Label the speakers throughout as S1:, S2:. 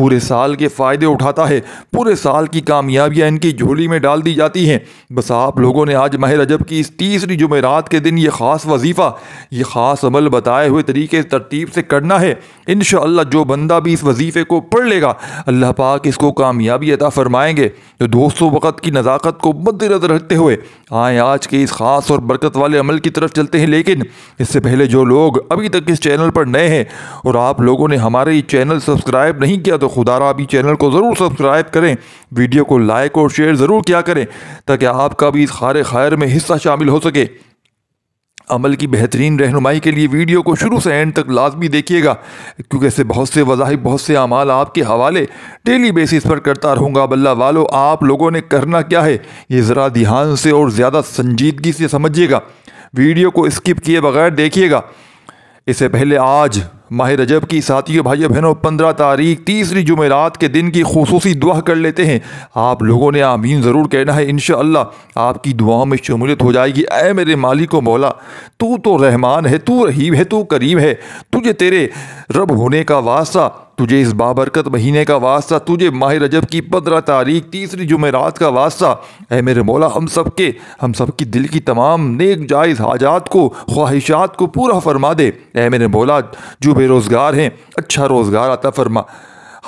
S1: پورے سال کے فائدے اٹھاتا ہے، پورے سال کی کامیابیاں ان کی جھولی میں ڈال دی جاتی ہیں۔ بس آپ لوگوں نے آج ماہ رجب کی اس تیسری جمعرات کے دن یہ خاص وظیفہ، یہ خاص عمل بتائے ہوئے طریقے ترتیب سے کرنا ہے۔ انشاءاللہ جو بندہ بھی اس وظیفے کو پڑھ لے گا اللہ پاک اس کو کامیابی عطا فرمائیں گے۔ تو دوستوں، وقت کی نزاکت کو مد نظر رکھتے ہوئے آئیں آج کے اس خاص اور برکت والے عمل کی طرف چلتے ہیں۔ لیکن اس سے پہلے جو لوگ ابھی تک اس چینل پر نئے ہیں اور آپ لوگوں نے ہمارے یہ چینل سبسکرائب نہیں کیا تو خدا را ابھی چینل کو ضرور سبسکرائب کریں، ویڈیو کو لائک اور شیئر ضرور کیا کریں تاکہ آپ کا بھی اس خیر خیر میں حصہ شامل ہو سکے۔ عمل کی بہترین رہنمائی کے لیے ویڈیو کو شروع سے اینڈ تک لازمی دیکھیے گا، کیونکہ ایسے بہت سے وظائف، بہت سے اعمال آپ کے حوالے ڈیلی بیسس پر کرتا رہوں گا۔ اب اللہ والو، آپ لوگوں نے کرنا کیا ہے یہ ذرا دھیان سے اور زیادہ سنجیدگی سے سمجھیے گا، ویڈیو کو اسکپ کیے بغیر دیکھیے گا۔ اس سے پہلے آج ماہ رجب کی ساتھیوں بھائیوں بہنوں 15 تاریخ تیسری جمعرات کے دن کی خصوصی دعا کر لیتے ہیں۔ آپ لوگوں نے آمین ضرور کہنا ہے، انشاءاللہ آپ کی دعاؤں میں شمولیت ہو جائے گی۔ اے میرے مالک و مولا، تو رحمان ہے، تو رحیم ہے، تو کریم ہے، تجھے تیرے رب ہونے کا واسطہ، تجھے اس بابرکت مہینے کا واسطہ، تجھے ماہ رجب کی 15 تاریخ تیسری جمعرات کا واسطہ۔ اے میرے مولا، ہم سب کی دل کی تمام نیک جائز حاجات کو، خواہشات کو پورا فرما دے۔ اے میرے مولا، جو بے روزگار ہیں اچھا روزگار عطا فرما،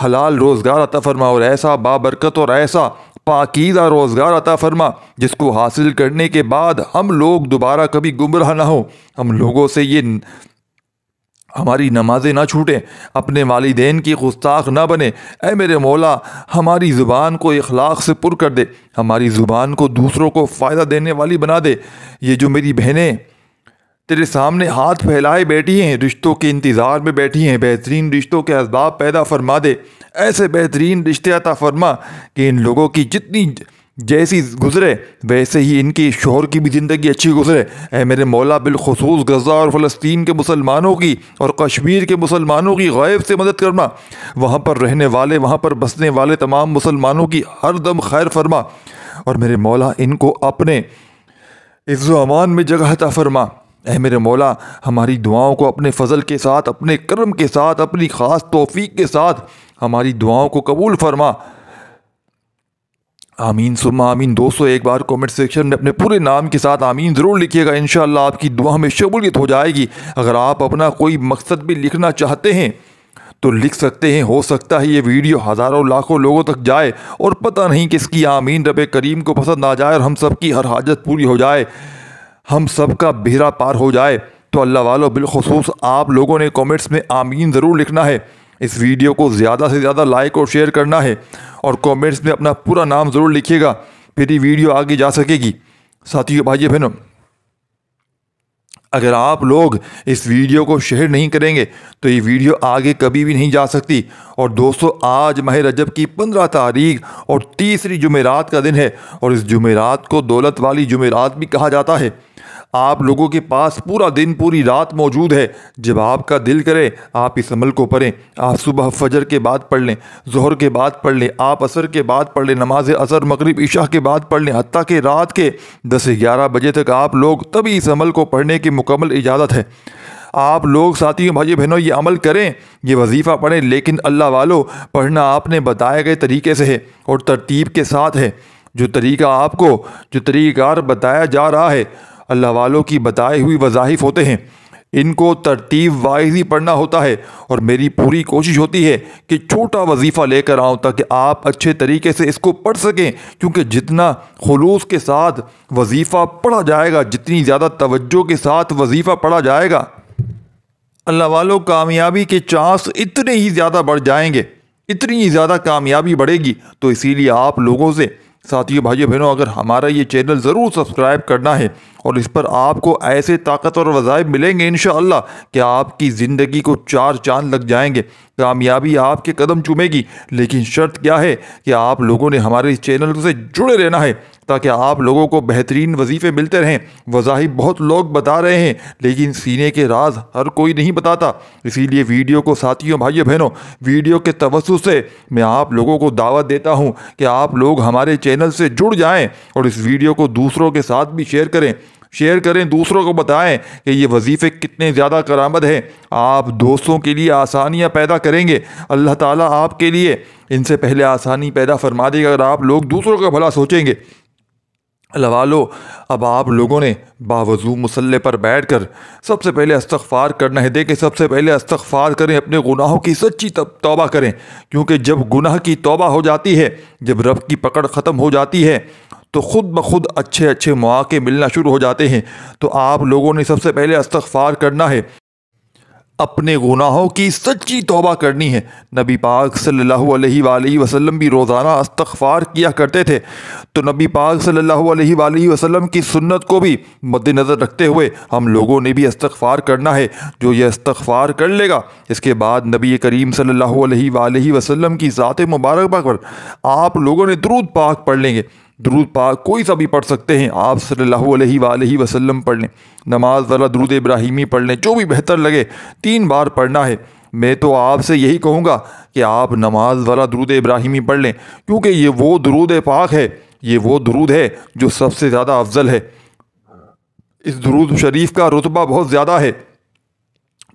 S1: حلال روزگار عطا فرما، اور ایسا بابرکت اور ایسا پاکیزہ روزگار عطا فرما جس کو حاصل کرنے کے بعد ہم لوگ دوبارہ کبھی گمراہ نہ ہوں، ہم لوگوں سے یہ ہماری نمازیں نہ چھوٹیں، اپنے والدین کی گستاخ نہ بنے۔ اے میرے مولا، ہماری زبان کو اخلاق سے پر کر دے، ہماری زبان کو دوسروں کو فائدہ دینے والی بنا دے۔ یہ جو میری بہنیں تیرے سامنے ہاتھ پھیلائے بیٹھی ہیں، رشتوں کے انتظار میں بیٹھی ہیں، بہترین رشتوں کے اسباب پیدا فرما دے، ایسے بہترین رشتے عطا فرما کہ ان لوگوں کی جتنی جیسی گزرے ویسے ہی ان کی شوہر کی بھی زندگی اچھی گزرے۔ اے میرے مولا، بالخصوص غزہ اور فلسطین کے مسلمانوں کی اور کشمیر کے مسلمانوں کی غیب سے مدد کرنا، وہاں پر رہنے والے، وہاں پر بسنے والے تمام مسلمانوں کی ہر دم خیر فرما، اور میرے مولا ان کو اپنے عز و امان میں جگہ عطا فرما۔ اے میرے مولا، ہماری دعاؤں کو اپنے فضل کے ساتھ، اپنے کرم کے ساتھ، اپنی خاص توفیق کے ساتھ ہماری دعاؤں کو قبول فرما۔ آمین ثم آمین۔ دوستو، ایک بار کومنٹ سیکشن میں اپنے پورے نام کے ساتھ آمین ضرور لکھیے گا، انشاءاللہ آپ کی دعا میں شمولیت ہو جائے گی۔ اگر آپ اپنا کوئی مقصد بھی لکھنا چاہتے ہیں تو لکھ سکتے ہیں، ہو سکتا ہے یہ ویڈیو ہزاروں لاکھوں لوگوں تک جائے اور پتہ نہیں کس کی آمین رب کریم کو پسند آ جائے اور ہم سب کی ہر حاجت پوری ہو جائے، ہم سب کا بیڑا پار ہو جائے۔ تو اللہ والو، بالخصوص آپ لوگوں نے کومنٹس میں آمین ضرور لکھنا ہے، اس ویڈیو کو زیادہ سے زیادہ لائک اور شیئر کرنا ہے، اور کومنٹس میں اپنا پورا نام ضرور لکھیے گا، پھر یہ ویڈیو آگے جا سکے گی۔ ساتھیو بھائیو بہنوں، اگر آپ لوگ اس ویڈیو کو شیئر نہیں کریں گے تو یہ ویڈیو آگے کبھی بھی نہیں جا سکتی۔ اور دوستو، آج ماہ رجب کی 15 تاریخ اور تیسری جمعرات کا دن ہے، اور اس جمعرات کو دولت والی جمعرات بھی کہا جاتا ہے۔ آپ لوگوں کے پاس پورا دن، پوری رات موجود ہے، جب آپ کا دل کرے آپ اس عمل کو پڑھیں۔ آپ صبح فجر کے بعد پڑھ لیں، ظہر کے بعد پڑھ لیں، آپ عصر کے بعد پڑھ لیں، نماز عصر، مغرب، عشاء کے بعد پڑھ لیں، حتیٰ کہ رات کے 10 سے 11 بجے تک آپ لوگ تبھی اس عمل کو پڑھنے کی مکمل اجازت ہے۔ آپ لوگ ساتھیوں بھائیوں بہنوں یہ عمل کریں، یہ وظیفہ پڑھیں، لیکن اللہ والو، پڑھنا آپ نے بتائے گئے طریقے سے ہے اور ترتیب کے ساتھ ہے۔ جو طریقہ آپ کو، جو طریقہ کار بتایا جا رہا ہے، اللہ والوں کی بتائے ہوئی وظائف ہوتے ہیں، ان کو ترتیب وائز ہی پڑھنا ہوتا ہے، اور میری پوری کوشش ہوتی ہے کہ چھوٹا وظیفہ لے کر آؤں تاکہ آپ اچھے طریقے سے اس کو پڑھ سکیں، کیونکہ جتنا خلوص کے ساتھ وظیفہ پڑھا جائے گا، جتنی زیادہ توجہ کے ساتھ وظیفہ پڑھا جائے گا، اللہ والوں کامیابی کے چانس اتنے ہی زیادہ بڑھ جائیں گے، اتنی ہی زیادہ کامیابی بڑھے گی۔ تو اسی لیے آپ لوگوں سے ساتھیوں بھائیوں بہنوں، اگر ہمارا یہ چینل ضرور سبسکرائب کرنا ہے، اور اس پر آپ کو ایسے طاقتور وظائف ملیں گے انشاءاللہ کہ آپ کی زندگی کو 4 چاند لگ جائیں گے، کامیابی آپ کے قدم چومے گی۔ لیکن شرط کیا ہے کہ آپ لوگوں نے ہمارے اس چینل سے جڑے رہنا ہے تاکہ آپ لوگوں کو بہترین وظیفے ملتے رہیں۔ وظائف بہت لوگ بتا رہے ہیں، لیکن سینے کے راز ہر کوئی نہیں بتاتا۔ اسی لیے ویڈیو کو ساتھیوں بھائیوں بہنوں، ویڈیو کے توسط سے میں آپ لوگوں کو دعوت دیتا ہوں کہ آپ لوگ ہمارے چینل سے جڑ جائیں اور اس ویڈیو کو دوسروں کے ساتھ بھی شیئر کریں۔ شیئر کریں، دوسروں کو بتائیں کہ یہ وظیفے کتنے زیادہ کارآمد ہیں۔ آپ دوستوں کے لیے آسانیاں پیدا کریں گے، اللہ تعالیٰ آپ کے لیے ان سے پہلے آسانی پیدا فرما دے گا اگر آپ لوگ دوسروں کا بھلا سوچیں گے۔ لوالو، اب آپ لوگوں نے باوضو مصلی پر بیٹھ کر سب سے پہلے استغفار کرنا ہے۔ دیکھیں، سب سے پہلے استغفار کریں، اپنے گناہوں کی سچی توبہ کریں، کیونکہ جب گناہ کی توبہ ہو جاتی ہے، جب رب کی پکڑ ختم ہو جاتی ہے تو خود بخود اچھے اچھے مواقع ملنا شروع ہو جاتے ہیں۔ تو آپ لوگوں نے سب سے پہلے استغفار کرنا ہے، اپنے گناہوں کی سچی توبہ کرنی ہے۔ نبی پاک صلی اللہ علیہ وآلہ وسلم بھی روزانہ استغفار کیا کرتے تھے، تو نبی پاک صلی اللہ علیہ وآلہ وسلم کی سنت کو بھی مد نظر رکھتے ہوئے ہم لوگوں نے بھی استغفار کرنا ہے۔ جو یہ استغفار کر لے گا، اس کے بعد نبی کریم صلی اللہ علیہ وآلہ وسلم کی ذات مبارک پر آپ لوگوں نے درود پاک پڑھ لیں گے۔ درود پاک کوئی سا بھی پڑھ سکتے ہیں، آپ صلی اللہ علیہ وآلہ وسلم پڑھ لیں، نماز والا درود ابراہیمی پڑھ لیں، جو بھی بہتر لگے 3 بار پڑھنا ہے۔ میں تو آپ سے یہی کہوں گا کہ آپ نماز والا درود ابراہیمی پڑھ لیں، کیونکہ یہ وہ درود پاک ہے، یہ وہ درود ہے جو سب سے زیادہ افضل ہے۔ اس درود شریف کا رتبہ بہت زیادہ ہے،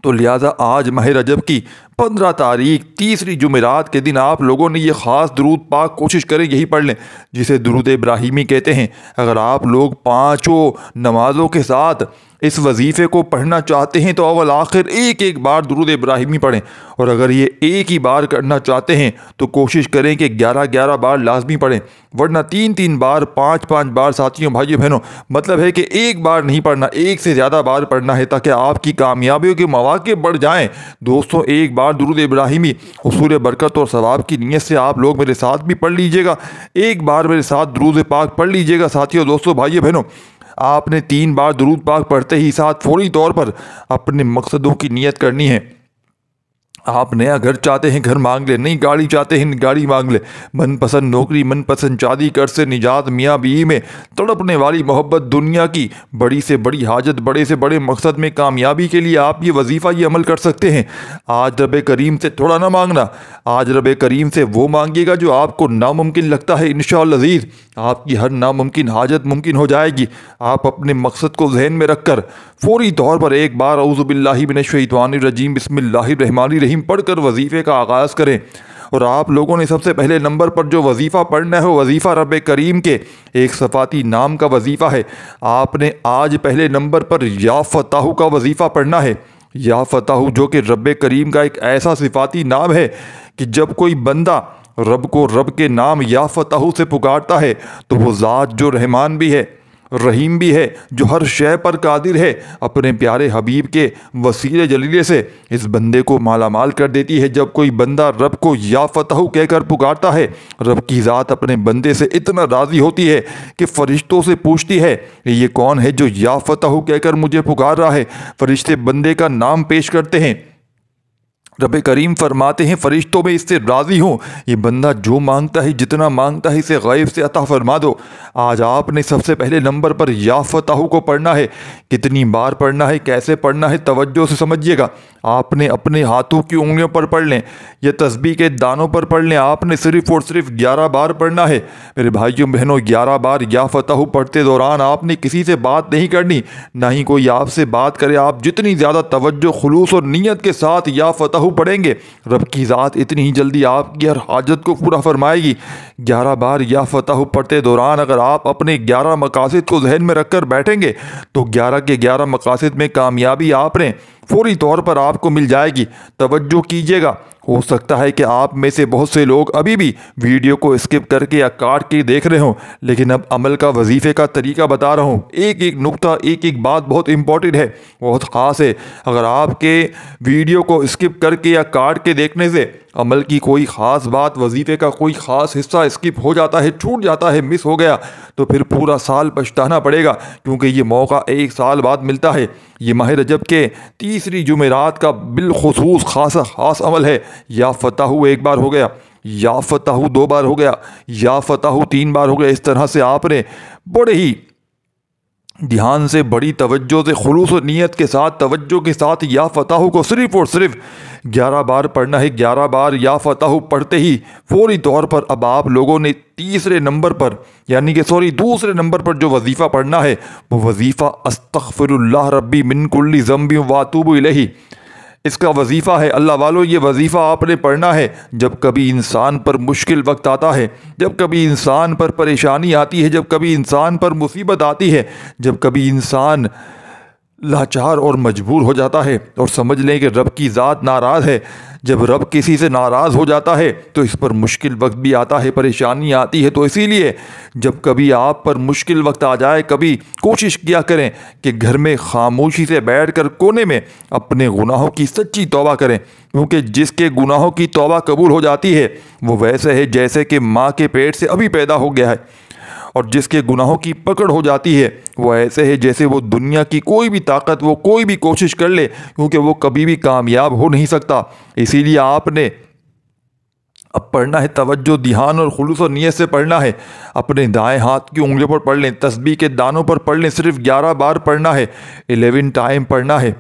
S1: تو لہٰذا آج ماہ رجب کی 15 تاریخ تیسری جمعرات کے دن آپ لوگوں نے یہ خاص درود پاک کوشش کریں یہی پڑھ لیں، جسے درود ابراہیمی کہتے ہیں۔ اگر آپ لوگ 5 نمازوں کے ساتھ اس وظیفے کو پڑھنا چاہتے ہیں تو اول آخر ایک بار درود ابراہیمی پڑھیں، اور اگر یہ ایک ہی بار کرنا چاہتے ہیں تو کوشش کریں کہ 11 بار لازمی پڑھیں، ورنہ 3 بار 5 بار ساتھیوں بھائیوں بہنوں، مطلب ہے کہ ایک بار نہیں پڑھنا، ایک سے زیادہ بار پڑھنا ہے تاکہ آپ کی کامیابیوں کے مواقع بڑھ جائیں۔ دوستوں، ایک بار درود ابراہیمی حصول برکت اور ثواب کی نیت سے آپ لوگ میرے ساتھ بھی پڑھ لیجئے گا، ایک بار میرے ساتھ درود پاک پڑھ لیجئے گا۔ ساتھیوں، دوستوں، بھائیوں بہنوں، آپ نے 3 بار درود پاک پڑھتے ہی ساتھ فوری طور پر اپنے مقصدوں کی نیت کرنی ہے۔ آپ نیا گھر چاہتے ہیں، گھر مانگ لیں، نئی گاڑی چاہتے ہیں، گاڑی مانگ لیں، من پسند نوکری، من پسند شادی، قرض سے نجات، میاں بیوی میں تڑپنے والی محبت، دنیا کی بڑی سے بڑی حاجت، بڑے سے بڑے مقصد میں کامیابی کے لیے آپ یہ وظیفہ یہ عمل کر سکتے ہیں۔ آج رب کریم سے تھوڑا نہ مانگنا، آج رب کریم سے وہ مانگیے گا جو آپ کو ناممکن لگتا ہے۔ انشاءاللہ عزیز، آپ کی ہر ناممکن حاجت ممکن ہو جائے گی۔ آپ اپنے مقصد کو ذہن میں رکھ کر فوری طور پر ایک بار اعوذ باللہ من الشیطان الرجیم بسم اللہ الرحمن الرحیم پڑھ کر وظیفے کا آغاز کریں۔ اور آپ لوگوں نے سب سے پہلے نمبر پر جو وظیفہ پڑھنا ہے وہ وظیفہ رب کریم کے ایک صفاتی نام کا وظیفہ ہے۔ آپ نے آج پہلے نمبر پر یا فتاح کا وظیفہ پڑھنا ہے۔ یا فتاح، جو کہ رب کریم کا ایک ایسا صفاتی نام ہے کہ جب کوئی بندہ رب کو رب کے نام یا فتاح سے پکارتا ہے تو وہ ذات جو رحمان بھی ہے، رحیم بھی ہے، جو ہر شے پر قادر ہے، اپنے پیارے حبیب کے وسیلے جلیلے سے اس بندے کو مالا مال کر دیتی ہے۔ جب کوئی بندہ رب کو یا فتح کہہ کر پکارتا ہے، رب کی ذات اپنے بندے سے اتنا راضی ہوتی ہے کہ فرشتوں سے پوچھتی ہے کہ یہ کون ہے جو یا فتح کہہ کر مجھے پکار رہا ہے۔ فرشتے بندے کا نام پیش کرتے ہیں، رب کریم فرماتے ہیں فرشتوں میں اس سے راضی ہوں، یہ بندہ جو مانگتا ہے، جتنا مانگتا ہے، اسے غیب سے عطا فرما دو۔ آج آپ نے سب سے پہلے نمبر پر یا فتح کو پڑھنا ہے۔ کتنی بار پڑھنا ہے، کیسے پڑھنا ہے، توجہ سے سمجھیے گا۔ آپ نے اپنے ہاتھوں کی انگلیوں پر پڑھ لیں یا تسبیح کے دانوں پر پڑھ لیں، آپ نے صرف اور صرف 11 بار پڑھنا ہے۔ میرے بھائیوں بہنوں، 11 بار یا فتح پڑھتے دوران آپ نے کسی سے بات نہیں کرنی، نہ ہی کوئی آپ سے بات کرے۔ آپ جتنی زیادہ توجہ، خلوص اور نیت کے ساتھ یا فتح پڑھیں گے، رب کی ذات اتنی ہی جلدی آپ کی ہر حاجت کو پورا فرمائے گی۔ 11 بار یا فتح پڑھتے دوران اگر آپ اپنے 11 مقاصد کو ذہن میں رکھ کر بیٹھیں گے تو 11 کے 11 مقاصد میں کامیابی آپ نے فوری طور پر آپ کو مل جائے گی۔ توجہ کیجیے گا، ہو سکتا ہے کہ آپ میں سے بہت سے لوگ ابھی بھی ویڈیو کو اسکپ کر کے یا کاٹ کے دیکھ رہے ہوں، لیکن اب عمل کا وظیفے کا طریقہ بتا رہا ہوں۔ ایک نقطہ، ایک بات بہت امپورٹنٹ ہے، بہت خاص ہے۔ اگر آپ کے ویڈیو کو اسکپ کر کے یا کاٹ کے دیکھنے سے عمل کی کوئی خاص بات، وظیفے کا کوئی خاص حصہ اسکپ ہو جاتا ہے، چھوٹ جاتا ہے، مس ہو گیا، تو پھر پورا سال پچھتانا پڑے گا، کیونکہ یہ موقع 1 سال بعد ملتا ہے۔ یہ ماہ رجب کے تیسری جمعرات کا بالخصوص خاص عمل ہے۔ یا فتح 1 بار ہو گیا، یا فتح 2 بار ہو گیا، یا فتح 3 بار ہو گیا۔ اس طرح سے آپ نے بڑے ہی دھیان سے، بڑی توجہ سے، خلوص و نیت کے ساتھ، توجہ کے ساتھ یا فتح کو صرف اور صرف 11 بار پڑھنا ہے۔ 11 بار یا فتح پڑھتے ہی فوری طور پر اب آپ لوگوں نے دوسرے نمبر پر جو وظیفہ پڑھنا ہے وہ وظیفہ استغفر اللہ ربی من کل ذنب واتوب الیہ، اس کا وظیفہ ہے۔ اللہ والو، یہ وظیفہ آپ نے پڑھنا ہے جب کبھی انسان پر مشکل وقت آتا ہے، جب کبھی انسان پر پریشانی آتی ہے، جب کبھی انسان پر مصیبت آتی ہے، جب کبھی انسان لاچار اور مجبور ہو جاتا ہے اور سمجھ لیں کہ رب کی ذات ناراض ہے۔ جب رب کسی سے ناراض ہو جاتا ہے تو اس پر مشکل وقت بھی آتا ہے، پریشانی آتی ہے۔ تو اسی لیے جب کبھی آپ پر مشکل وقت آ جائے، کبھی کوشش کیا کریں کہ گھر میں خاموشی سے بیٹھ کر کونے میں اپنے گناہوں کی سچی توبہ کریں، کیونکہ جس کے گناہوں کی توبہ قبول ہو جاتی ہے وہ ویسے ہے جیسے کہ ماں کے پیٹ سے ابھی پیدا ہو گیا ہے، اور جس کے گناہوں کی پکڑ ہو جاتی ہے وہ ایسے ہے جیسے وہ دنیا کی کوئی بھی طاقت، وہ کوئی بھی کوشش کر لے، کیونکہ وہ کبھی بھی کامیاب ہو نہیں سکتا۔ اسی لیے آپ نے اب پڑھنا ہے، توجہ، دھیان اور خلوص و نیت سے پڑھنا ہے۔ اپنے دائیں ہاتھ کی انگلیوں پر پڑھ لیں، تسبیح کے دانوں پر پڑھ لیں، صرف 11 بار پڑھنا ہے، 11 ٹائم پڑھنا ہے۔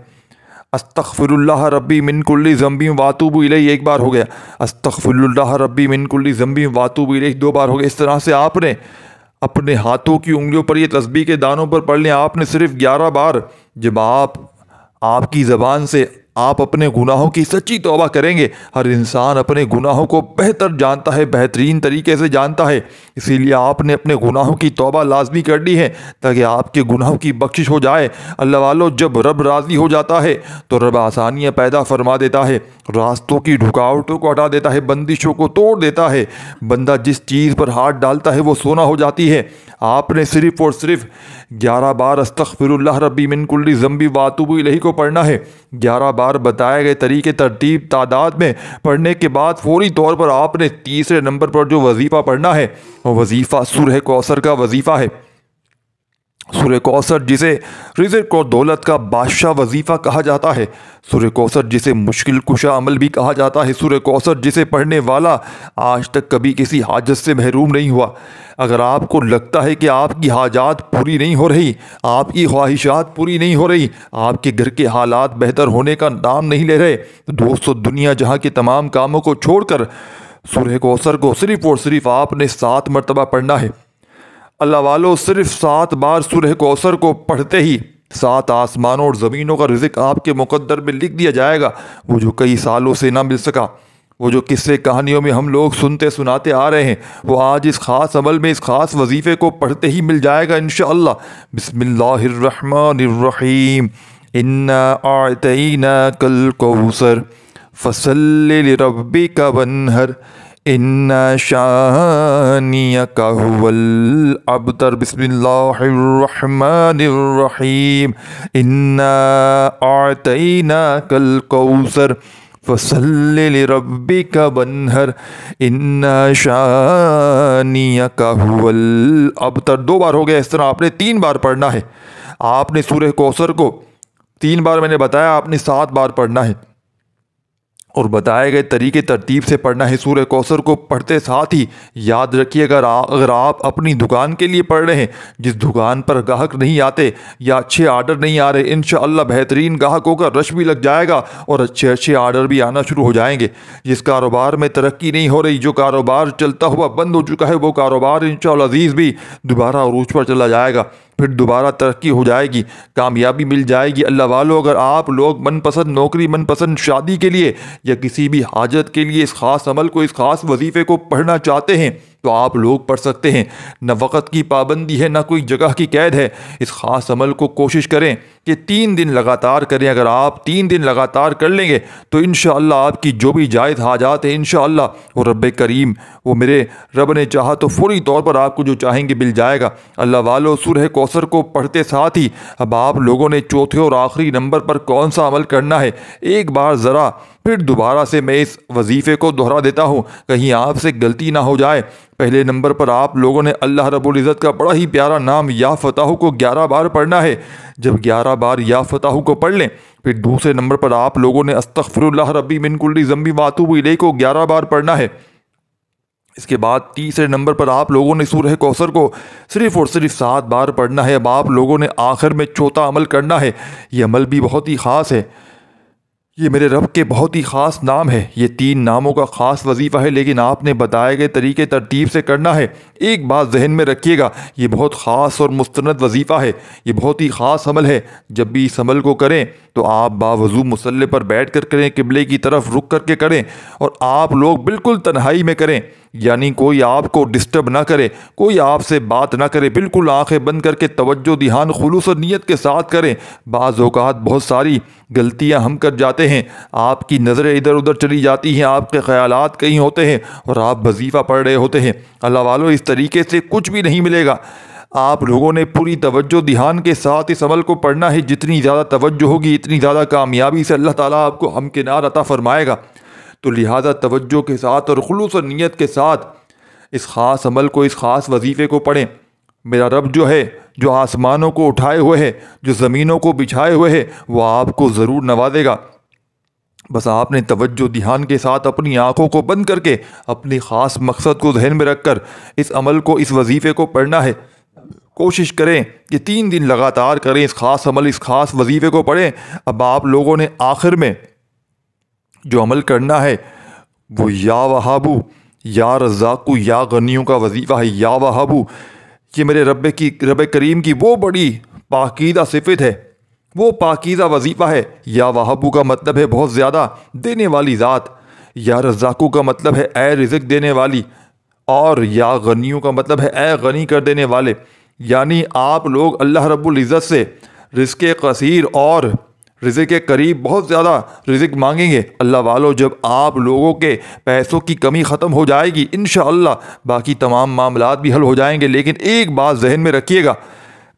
S1: استغفر اللہ ربی من کل ذنب واتوب الیہ ایک بار ہو گیا، استغفر اللہ ربی من کل ذنب واتوب الیہ 2 بار ہو گیا۔ اس طرح سے آپ نے اپنے ہاتھوں کی انگلیوں پر یہ تسبیح کے دانوں پر پڑھ لیں۔ آپ نے صرف 11 بار، جب آپ کی زبان سے آپ اپنے گناہوں کی سچی توبہ کریں گے۔ ہر انسان اپنے گناہوں کو بہتر جانتا ہے، بہترین طریقے سے جانتا ہے، اسی لیے آپ نے اپنے گناہوں کی توبہ لازمی کرنی ہے تاکہ آپ کے گناہوں کی بخشش ہو جائے۔ اللہ والو، جب رب راضی ہو جاتا ہے تو رب آسانیاں پیدا فرما دیتا ہے، راستوں کی رکاوٹوں کو ہٹا دیتا ہے، بندشوں کو توڑ دیتا ہے۔ بندہ جس چیز پر ہاتھ ڈالتا ہے وہ سونا ہو جاتی ہے۔ آپ نے صرف اور صرف 11 بار استغفر اللہ ربی من کل ذنب واتوب الیہ کو پڑھنا ہے۔ 11 بار بتائے گئے طریقے، ترتیب، تعداد میں پڑھنے کے بعد فوری طور پر آپ نے تیسرے نمبر پر جو وظیفہ پڑھنا ہے وہ وظیفہ سورہ کوثر کا وظیفہ ہے۔ سورہ کوثر جسے رزق اور دولت کا بادشاہ وظیفہ کہا جاتا ہے، سورہ کوثر جسے مشکل کشا عمل بھی کہا جاتا ہے، سورہ کوثر جسے پڑھنے والا آج تک کبھی کسی حاجت سے محروم نہیں ہوا۔ اگر آپ کو لگتا ہے کہ آپ کی حاجات پوری نہیں ہو رہی، آپ کی خواہشات پوری نہیں ہو رہی، آپ کے گھر کے حالات بہتر ہونے کا نام نہیں لے رہے، تو دوستو، دنیا جہاں کے تمام کاموں کو چھوڑ کر سورہ کوثر کو صرف اور صرف آپ نے 7 مرتبہ پڑھنا ہے۔ اللہ والو، صرف 7 بار سورہ کوثر کو پڑھتے ہی 7 آسمانوں اور زمینوں کا رزق آپ کے مقدر میں لکھ دیا جائے گا، وہ جو کئی سالوں سے نہ مل سکا، وہ جو قصے کہانیوں میں ہم لوگ سنتے سناتے آ رہے ہیں، وہ آج اس خاص عمل میں، اس خاص وظیفے کو پڑھتے ہی مل جائے گا انشاءاللہ۔ بسم اللہ الرحمن الرحیم، انا اعطیناک الکوثر فصل لربک وانحر ان شانئک هو الابتر۔ بسم اللہ الرحمن الرحیم، انا اعطیناک الکوثر فصل لربک وانحر ان شانئک هو الابتر۔ 2 بار ہو گیا، اس طرح آپ نے 3 بار پڑھنا ہے۔ آپ نے سورہ کوثر کو 3 بار، میں نے بتایا، آپ نے 7 بار پڑھنا ہے اور بتائے گئے طریقے ترتیب سے پڑھنا ہے۔ سورہ کوثر کو پڑھتے ساتھ ہی یاد رکھیے، اگر آپ اپنی دکان کے لیے پڑھ رہے ہیں، جس دکان پر گاہک نہیں آتے یا اچھے آرڈر نہیں آ رہے، انشاءاللہ بہترین گاہکوں کا رش بھی لگ جائے گا اور اچھے آرڈر بھی آنا شروع ہو جائیں گے۔ جس کاروبار میں ترقی نہیں ہو رہی، جو کاروبار چلتا ہوا بند ہو چکا ہے، وہ کاروبار انشاءاللہ عزیز بھی دوبارہ عروج پر چلا جائے گا، پھر دوبارہ ترقی ہو جائے گی، کامیابی مل جائے گی۔ اللہ والو، اگر آپ لوگ من پسند نوکری، من پسند شادی کے لیے یا کسی بھی حاجت کے لیے اس خاص عمل کو، اس خاص وظیفے کو پڑھنا چاہتے ہیں تو آپ لوگ پڑھ سکتے ہیں۔ نہ وقت کی پابندی ہے، نہ کوئی جگہ کی قید ہے۔ اس خاص عمل کو کوشش کریں کہ 3 دن لگاتار کریں۔ اگر آپ 3 دن لگاتار کر لیں گے تو انشاءاللہ آپ کی جو بھی جائز حاجات ہیں انشاءاللہ وہ رب کریم، وہ میرے رب نے چاہا تو فوری طور پر آپ کو جو چاہیں گے مل جائے گا۔ اللہ والو، سورہ کوثر کو پڑھتے ساتھ ہی اب آپ لوگوں نے چوتھے اور آخری نمبر پر کون سا عمل کرنا ہے، ایک بار ذرا پھر دوبارہ سے میں اس وظیفے کو دہرا دیتا ہوں، کہیں آپ سے غلطی نہ ہو جائے۔ پہلے نمبر پر آپ لوگوں نے اللہ رب العزت کا بڑا ہی پیارا نام یا فتح کو 11 بار پڑھنا ہے۔ جب 11 بار یا فتح کو پڑھ لیں، پھر دوسرے نمبر پر آپ لوگوں نے استغفر اللہ ربی من کل ذنب واتوب الیہ کو 11 بار پڑھنا ہے۔ اس کے بعد تیسرے نمبر پر آپ لوگوں نے سورہ کوثر کو صرف اور صرف 7 بار پڑھنا ہے۔ اب آپ لوگوں نے آخر میں چوتھا عمل کرنا ہے۔ یہ عمل بھی بہت ہی خاص ہے، یہ میرے رب کے بہت ہی خاص نام ہے۔ یہ 3 ناموں کا خاص وظیفہ ہے، لیکن آپ نے بتائے گئے طریقے ترتیب سے کرنا ہے۔ ایک بات ذہن میں رکھیے گا، یہ بہت خاص اور مستند وظیفہ ہے، یہ بہت ہی خاص عمل ہے۔ جب بھی اس عمل کو کریں تو آپ باوضو مصلی پر بیٹھ کر کریں، قبلے کی طرف رخ کر کے کریں، اور آپ لوگ بالکل تنہائی میں کریں، یعنی کوئی آپ کو ڈسٹرب نہ کرے، کوئی آپ سے بات نہ کرے، بالکل آنکھیں بند کر کے توجہ دھیان خلوص اور نیت کے ساتھ کریں۔ بعض اوقات بہت ساری غلطیاں ہم کر جاتے ہیں، آپ کی نظریں ادھر ادھر چلی جاتی ہیں، آپ کے خیالات کہیں ہوتے ہیں اور آپ وظیفہ پڑھ رہے ہوتے ہیں۔ اللہ والو، اس طریقے سے کچھ بھی نہیں ملے گا۔ آپ لوگوں نے پوری توجہ دھیان کے ساتھ اس عمل کو پڑھنا ہے۔ جتنی زیادہ توجہ ہوگی اتنی زیادہ کامیابی سے اللہ تعالیٰ آپ کو ہمکنار عطا فرمائے گا۔ تو لہٰذا توجہ کے ساتھ اور خلوص و نیت کے ساتھ اس خاص عمل کو، اس خاص وظیفے کو پڑھیں۔ میرا رب جو ہے، جو آسمانوں کو اٹھائے ہوئے ہے، جو زمینوں کو بچھائے ہوئے ہے، وہ آپ کو ضرور نوازے گا۔ بس آپ نے توجہ دھیان کے ساتھ اپنی آنکھوں کو بند کر کے اپنی خاص مقصد کو ذہن میں رکھ کر اس عمل کو، اس وظیفے کو پڑھنا ہے۔ کوشش کریں کہ 3 دن لگاتار کریں، اس خاص عمل، اس خاص وظیفے کو پڑھیں۔ اب آپ لوگوں نے آخر میں جو عمل کرنا ہے وہ یا وہابو یا رزاقو یا غنیوں کا وظیفہ ہے۔ یا وہابو، یہ میرے رب کریم کی وہ بڑی پاکیزہ صفت ہے، وہ پاکیزہ وظیفہ ہے۔ یا وہابو کا مطلب ہے بہت زیادہ دینے والی ذات، یا رزاقو کا مطلب ہے اے رزق دینے والی، اور یا غنیوں کا مطلب ہے اے غنی کر دینے والے۔ یعنی آپ لوگ اللہ رب العزت سے رزق قصیر اور رزق قریب بہت زیادہ رزق مانگیں گے۔ اللہ والو، جب آپ لوگوں کے پیسوں کی کمی ختم ہو جائے گی انشاءاللہ باقی تمام معاملات بھی حل ہو جائیں گے۔ لیکن ایک بات ذہن میں رکھیے گا،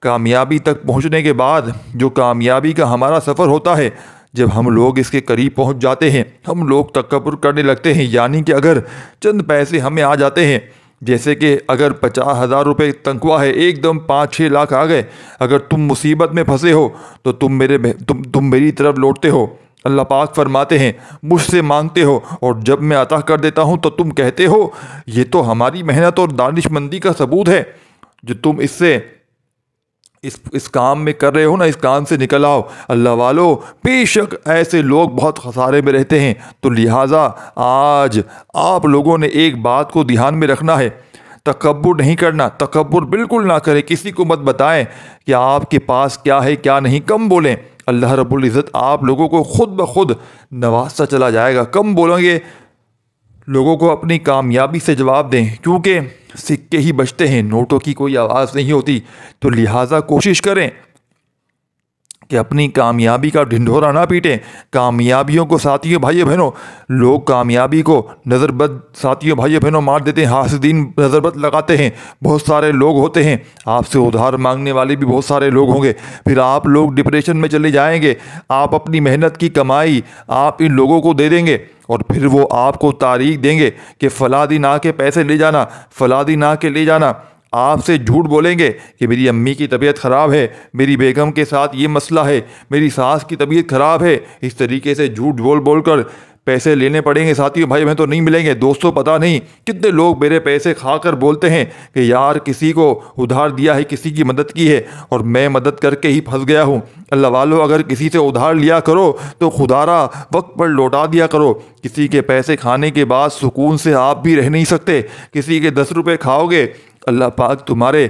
S1: کامیابی تک پہنچنے کے بعد جو کامیابی کا ہمارا سفر ہوتا ہے، جب ہم لوگ اس کے قریب پہنچ جاتے ہیں ہم لوگ تکبر کرنے لگتے ہیں۔ یعنی کہ اگر چند پیسے ہمیں آ جاتے ہیں، جیسے کہ اگر 50,000 روپے تنخواہ ہے، ایک دم 5-6 لاکھ آ گئے، اگر تم مصیبت میں پھنسے ہو تو تم میری طرف لوٹتے ہو۔ اللہ پاک فرماتے ہیں مجھ سے مانگتے ہو اور جب میں عطا کر دیتا ہوں تو تم کہتے ہو یہ تو ہماری محنت اور دانش مندی کا ثبوت ہے جو تم اس کام میں کر رہے ہو نا، اس کام سے نکل آؤ۔ اللہ والو، بے شک ایسے لوگ بہت خسارے میں رہتے ہیں۔ تو لہٰذا آج آپ لوگوں نے ایک بات کو دھیان میں رکھنا ہے، تکبر نہیں کرنا، تکبر بالکل نہ کریں، کسی کو مت بتائیں کہ آپ کے پاس کیا ہے کیا نہیں، کم بولیں۔ اللہ رب العزت آپ لوگوں کو خود بخود نوازتا چلا جائے گا۔ کم بولیں گے، لوگوں کو اپنی کامیابی سے جواب دیں، کیونکہ سکے ہی بچتے ہیں، نوٹوں کی کوئی آواز نہیں ہوتی۔ تو لہٰذا کوشش کریں کہ اپنی کامیابی کا ڈھنڈورا نہ پیٹیں۔ کامیابیوں کو ساتھیوں بھائیوں بہنوں، لوگ کامیابی کو نظر بد ساتھیوں بھائیوں بہنوں مار دیتے ہیں، حاسدین نظر بد لگاتے ہیں۔ بہت سارے لوگ ہوتے ہیں، آپ سے ادھار مانگنے والے بھی بہت سارے لوگ ہوں گے، پھر آپ لوگ ڈپریشن میں چلے جائیں گے۔ آپ اپنی محنت کی کمائی آپ ان لوگوں کو دے دیں گے اور پھر وہ آپ کو تاریخ دیں گے کہ فلاں دن آ کے پیسے لے جانا، فلاں دن آ کے لے جانا۔ آپ سے جھوٹ بولیں گے کہ میری امی کی طبیعت خراب ہے، میری بیگم کے ساتھ یہ مسئلہ ہے، میری ساس کی طبیعت خراب ہے۔ اس طریقے سے جھوٹ بول کر پیسے لینے پڑیں گے ساتھیوں بھائی بہن، تو نہیں ملیں گے۔ دوستوں، پتہ نہیں کتنے لوگ میرے پیسے کھا کر بولتے ہیں کہ یار کسی کو ادھار دیا ہے، کسی کی مدد کی ہے اور میں مدد کر کے ہی پھنس گیا ہوں۔ اللہ والو، اگر کسی سے ادھار لیا کرو تو خدا را وقت پر لوٹا دیا کرو۔ کسی کے پیسے کھانے کے بعد سکون سے آپ بھی رہ نہیں سکتے۔ کسی کے 10 روپے کھاؤ گے، اللہ پاک تمہارے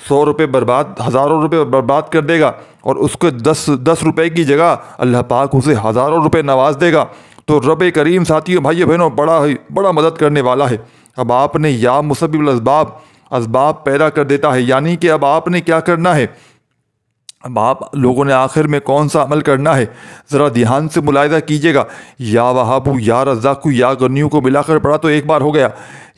S1: 100 روپے برباد، ہزاروں روپے برباد کر دے گا، اور اس کو 10 روپے کی جگہ اللہ پاک اسے ہزاروں روپے نواز دے گا۔ تو رب کریم ساتھیوں بھائیوں بہنوں بڑا مدد کرنے والا ہے۔ اب آپ نے یا مسبب الاسباب، اسباب پیدا کر دیتا ہے، یعنی کہ اب آپ نے کیا کرنا ہے، اب آپ لوگوں نے آخر میں کون سا عمل کرنا ہے، ذرا دھیان سے ملاحظہ کیجیے گا۔ یا وہابو یا رزاقو یا غنیوں کو ملا کر پڑھا تو ایک بار ہو گیا،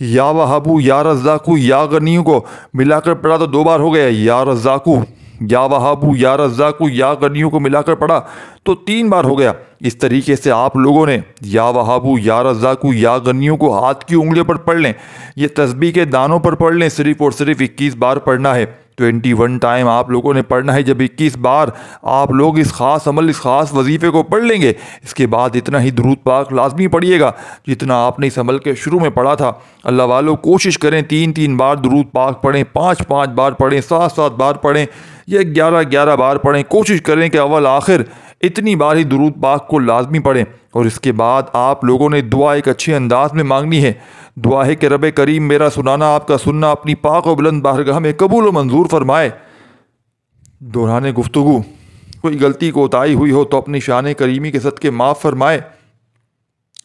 S1: یا وہابو یا رزاقو یا غنیوں کو ملا کر پڑھا تو 2 بار ہو گیا، یا رزاقو یا وہابو یا رزاقو یا غنیوں کو ملا کر پڑھا تو 3 بار ہو گیا۔ اس طریقے سے آپ لوگوں نے یا وہابو یا رزاقو یا غنیوں کو ہاتھ کی انگلیوں پر پڑھ لیں، یہ تسبیح کے دانوں پر پڑھ لیں، صرف اور صرف 21 بار پڑھنا ہے۔ 21 ٹائم آپ لوگوں نے پڑھنا ہے۔ جب 21 بار آپ لوگ اس خاص عمل، اس خاص وظیفے کو پڑھ لیں گے، اس کے بعد اتنا ہی درود پاک لازمی پڑھیے گا جتنا آپ نے اس عمل کے شروع میں پڑھا تھا۔ اللہ والوں کوشش کریں 3 بار درود پاک پڑھیں، 5 بار پڑھیں، 7 بار پڑھیں یا 11 بار پڑھیں۔ کوشش کریں کہ اول آخر اتنی بار ہی درود پاک کو لازمی پڑھیں۔ اور اس کے بعد آپ لوگوں نے دعا ایک اچھے انداز میں مانگنی ہے۔ دعا ہے کہ رب کریم میرا سنانا، آپ کا سننا اپنی پاک و بلند بارگاہ میں قبول و منظور فرمائے۔ دوران گفتگو کوئی غلطی کوتاہی ہوئی ہو تو اپنی شان کریمی کے صدقے معاف فرمائے۔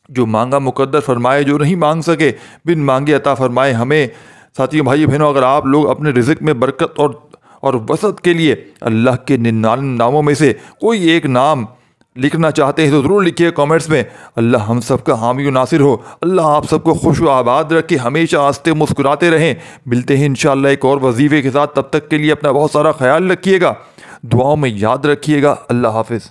S1: جو مانگا مقدر فرمائے، جو نہیں مانگ سکے بن مانگے عطا فرمائے ہمیں۔ ساتھیوں، بھائی بہنوں، اگر آپ لوگ اپنے رزق میں برکت اور وسعت کے لیے اللہ کے 99 ناموں میں سے کوئی ایک نام لکھنا چاہتے ہیں تو ضرور لکھیے کامنٹس میں۔ اللہ ہم سب کا حامی و ناصر ہو۔ اللہ آپ سب کو خوش و آباد رکھے، ہمیشہ ہنستے مسکراتے رہیں۔ ملتے ہیں انشاءاللہ ایک اور وظیفے کے ساتھ، تب تک کے لیے اپنا بہت سارا خیال رکھیے گا، دعاؤں میں یاد رکھیے گا۔ اللہ حافظ۔